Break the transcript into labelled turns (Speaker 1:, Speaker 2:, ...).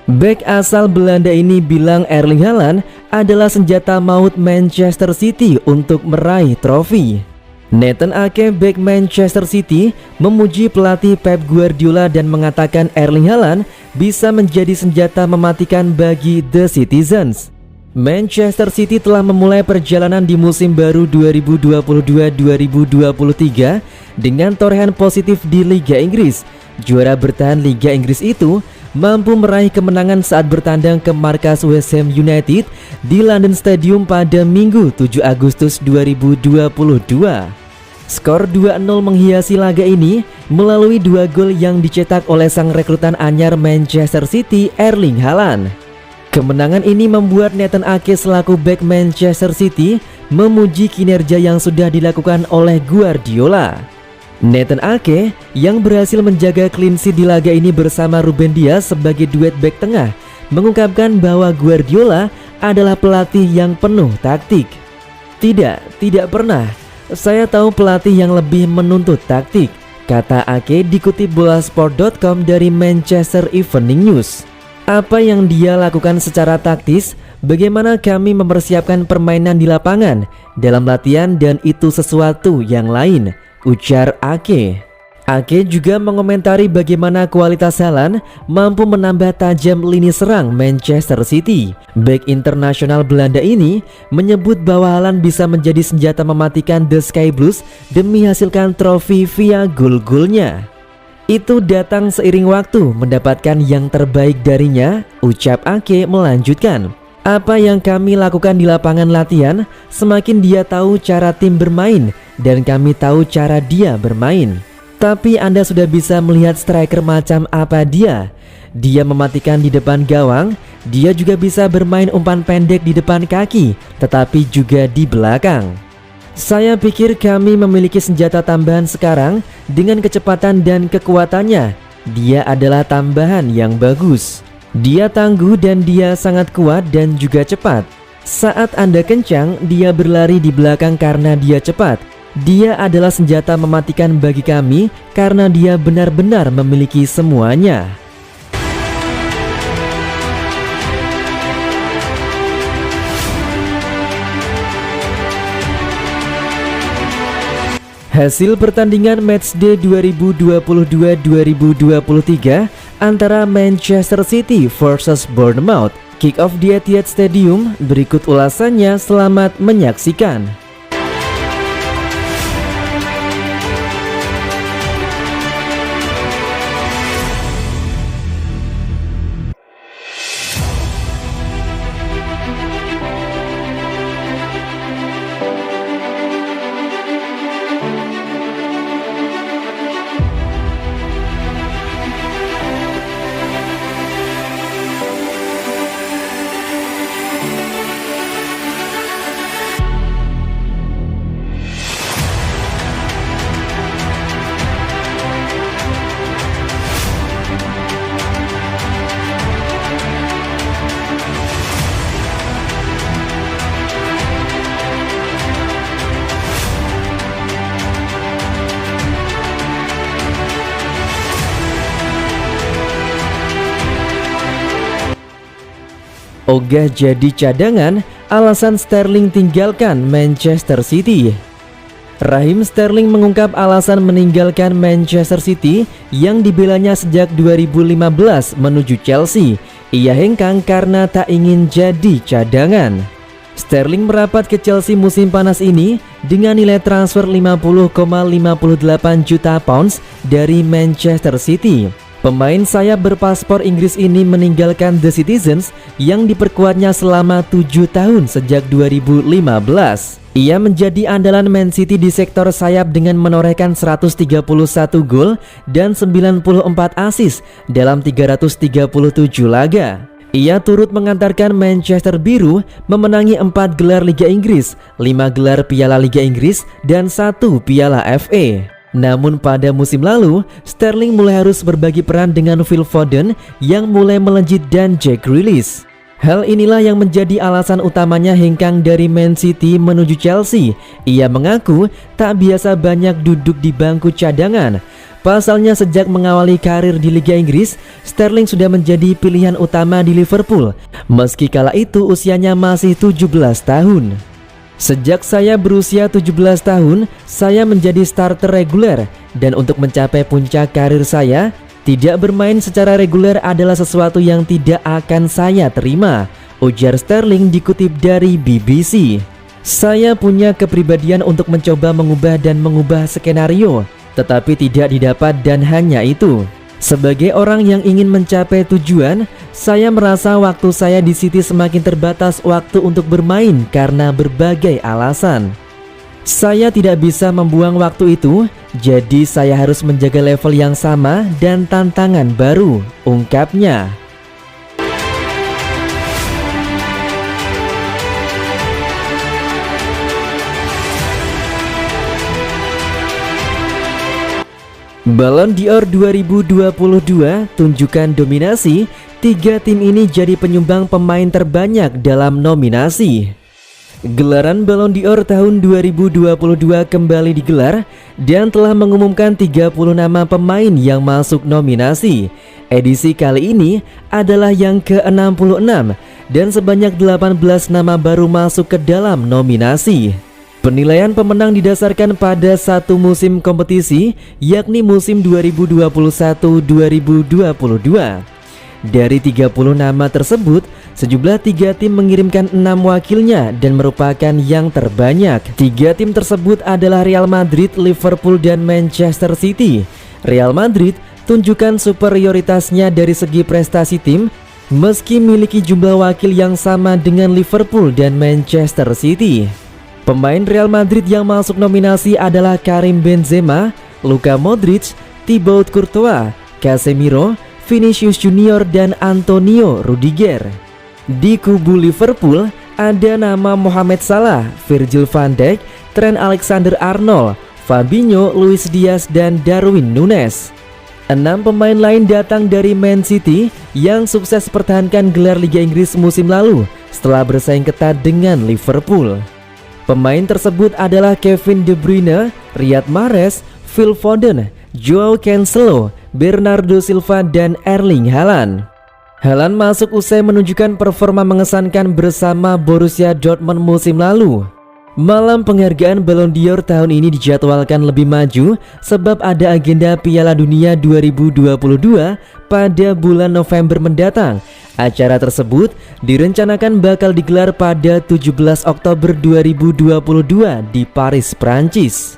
Speaker 1: Bek asal Belanda ini bilang Erling Haaland adalah senjata maut Manchester City untuk meraih trofi. Nathan Ake, bek Manchester City, memuji pelatih Pep Guardiola dan mengatakan Erling Haaland bisa menjadi senjata mematikan bagi The Citizens. Manchester City telah memulai perjalanan di musim baru 2022-2023 dengan torehan positif di Liga Inggris. Juara bertahan Liga Inggris itu mampu meraih kemenangan saat bertandang ke markas West Ham United di London Stadium pada Minggu 7 Agustus 2022. Skor 2-0 menghiasi laga ini melalui 2 gol yang dicetak oleh sang rekrutan anyar Manchester City, Erling Haaland. Kemenangan ini membuat Nathan Ake selaku bek Manchester City memuji kinerja yang sudah dilakukan oleh Guardiola. Nathan Ake yang berhasil menjaga clean sheet di laga ini bersama Ruben Dias sebagai duet bek tengah mengungkapkan bahwa Guardiola adalah pelatih yang penuh taktik. Tidak pernah. Saya tahu pelatih yang lebih menuntut taktik, kata Ake dikutip bolasport.com dari Manchester Evening News. Apa yang dia lakukan secara taktis, bagaimana kami mempersiapkan permainan di lapangan, dalam latihan dan itu sesuatu yang lain, ujar Ake. Ake juga mengomentari bagaimana kualitas Haaland mampu menambah tajam lini serang Manchester City. Bek internasional Belanda ini menyebut bahwa Haaland bisa menjadi senjata mematikan The Sky Blues demi hasilkan trofi via gol-golnya. Itu datang seiring waktu mendapatkan yang terbaik darinya, ucap Ake melanjutkan. Apa yang kami lakukan di lapangan latihan, semakin dia tahu cara tim bermain dan kami tahu cara dia bermain. Tapi Anda sudah bisa melihat striker macam apa dia. Dia mematikan di depan gawang, dia juga bisa bermain umpan pendek di depan kaki, tetapi juga di belakang. Saya pikir kami memiliki senjata tambahan sekarang dengan kecepatan dan kekuatannya. Dia adalah tambahan yang bagus. Dia tangguh dan dia sangat kuat dan juga cepat. Saat Anda kencang, dia berlari di belakang karena dia cepat. Dia adalah senjata mematikan bagi kami karena dia benar-benar memiliki semuanya. Hasil pertandingan matchday 2022-2023 antara Manchester City versus Bournemouth, kick off di Etihad Stadium. Berikut ulasannya, selamat menyaksikan. Ogah jadi cadangan, alasan Sterling tinggalkan Manchester City. Raheem Sterling mengungkap alasan meninggalkan Manchester City yang dibelanya sejak 2015 menuju Chelsea. Ia hengkang karena tak ingin jadi cadangan. Sterling merapat ke Chelsea musim panas ini dengan nilai transfer 50,58 juta pounds dari Manchester City. Pemain sayap berpaspor Inggris ini meninggalkan The Citizens yang diperkuatnya selama 7 tahun sejak 2015. Ia menjadi andalan Man City di sektor sayap dengan menorehkan 131 gol dan 94 assist dalam 337 laga. Ia turut mengantarkan Manchester Biru memenangi 4 gelar Liga Inggris, 5 gelar Piala Liga Inggris, dan 1 Piala FA. Namun pada musim lalu, Sterling mulai harus berbagi peran dengan Phil Foden yang mulai melejit dan Jack Grealish. Hal inilah yang menjadi alasan utamanya hengkang dari Man City menuju Chelsea. Ia mengaku tak biasa banyak duduk di bangku cadangan. Pasalnya sejak mengawali karir di Liga Inggris, Sterling sudah menjadi pilihan utama di Liverpool, meski kala itu usianya masih 17 tahun. Sejak saya berusia 17 tahun, saya menjadi starter reguler, dan untuk mencapai puncak karir saya, tidak bermain secara reguler adalah sesuatu yang tidak akan saya terima, ujar Sterling dikutip dari BBC. Saya punya kepribadian untuk mencoba mengubah dan mengubah skenario, tetapi tidak didapat dan hanya itu. Sebagai orang yang ingin mencapai tujuan, saya merasa waktu saya di City semakin terbatas waktu untuk bermain karena berbagai alasan. Saya tidak bisa membuang waktu itu, jadi saya harus menjaga level yang sama dan tantangan baru, ungkapnya. Ballon d'Or 2022 tunjukkan dominasi, 3 tim ini jadi penyumbang pemain terbanyak dalam nominasi. Gelaran Ballon d'Or tahun 2022 kembali digelar dan telah mengumumkan 30 nama pemain yang masuk nominasi. Edisi kali ini adalah yang ke-66 dan sebanyak 18 nama baru masuk ke dalam nominasi. Penilaian pemenang didasarkan pada satu musim kompetisi, yakni musim 2021-2022. Dari 30 nama tersebut, sejumlah 3 tim mengirimkan 6 wakilnya dan merupakan yang terbanyak. 3 tim tersebut adalah Real Madrid, Liverpool, dan Manchester City. Real Madrid tunjukkan superioritasnya dari segi prestasi tim, meski memiliki jumlah wakil yang sama dengan Liverpool dan Manchester City. Pemain Real Madrid yang masuk nominasi adalah Karim Benzema, Luka Modric, Thibaut Courtois, Casemiro, Vinicius Junior, dan Antonio Rudiger. Di kubu Liverpool ada nama Mohamed Salah, Virgil van Dijk, Trent Alexander-Arnold, Fabinho, Luis Diaz, dan Darwin Núñez. 6 pemain lain datang dari Man City yang sukses pertahankan gelar Liga Inggris musim lalu setelah bersaing ketat dengan Liverpool. Pemain tersebut adalah Kevin De Bruyne, Riyad Mahrez, Phil Foden, Joao Cancelo, Bernardo Silva, dan Erling Haaland. Haaland masuk usai menunjukkan performa mengesankan bersama Borussia Dortmund musim lalu. Malam penghargaan Ballon d'Or tahun ini dijadwalkan lebih maju sebab ada agenda Piala Dunia 2022 pada bulan November mendatang. Acara tersebut direncanakan bakal digelar pada 17 Oktober 2022 di Paris, Prancis.